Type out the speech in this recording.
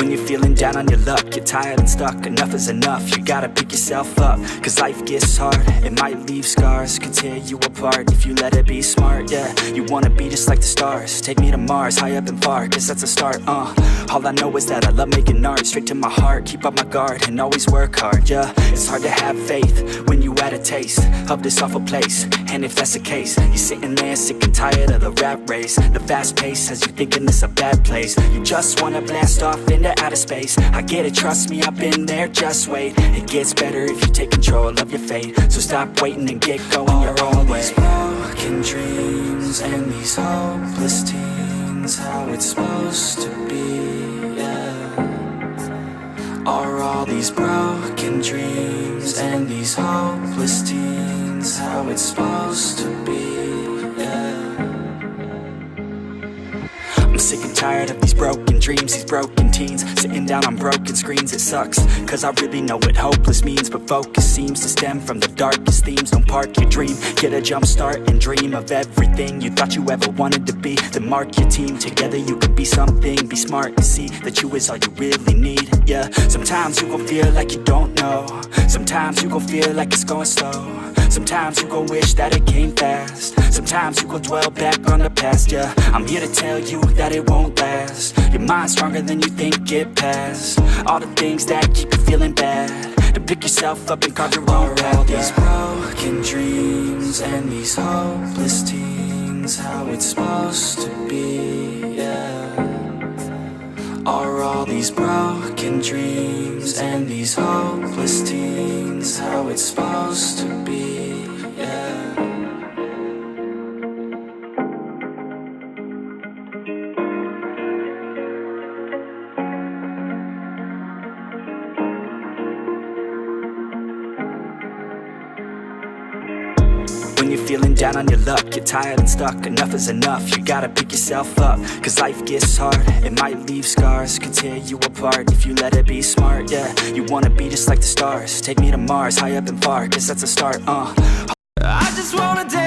When you're feeling down on your luck, you're tired and stuck, enough is enough. You gotta pick yourself up, cause life gets hard. It might leave scars, can tear you apart if you let it be smart, yeah. You wanna be just like the stars, take me to Mars, high up and far, cause that's a start, All I know is that I love making art, straight to my heart, keep up my guard, and always work hard, yeah. It's hard to have faith when you had a taste of this awful place, and if that's the case, you're sitting there sick and tired of the rat race. The fast pace has you thinking it's a bad place. You just wanna blast off into outer space. I get it, trust me, I've been there, just wait. It gets better if you take control of your fate. So stop waiting and get going your own way. These broken dreams and these hopeless teens, how it's supposed to be, yeah. Are all these broken dreams and these hopeless teens how it's supposed to be, yeah. I'm sick and tired of these broken dreams, these broken teens, sitting down on broken screens. It sucks, cause I really know what hopeless means, but focus seems to stem from the darkest themes. Don't park your dream, get a jump start and dream of everything you thought you ever wanted to be. Then mark your team, together you can be something. Be smart and see that you is all you really need, yeah. Sometimes you gon' feel like you don't know, sometimes you gon' feel like it's going slow, sometimes you gon' wish that it came fast, sometimes you gon' dwell back on the past, yeah. I'm here to tell you that it won't last. Your mind's stronger than you think, get past all the things that keep you feeling bad, to pick yourself up and carve your own path, all these broken dreams and these hopeless teens, how it's supposed to be, yeah. Are all these broken dreams and these hopeless teens how it's supposed to be, yeah. When you're feeling down on your luck, you're tired and stuck, enough is enough. You gotta pick yourself up, cause life gets hard. It might leave scars, can tear you apart if you let it be smart, yeah. You wanna be just like the stars, take me to Mars, high up and far, cause that's a start, I just wanna dance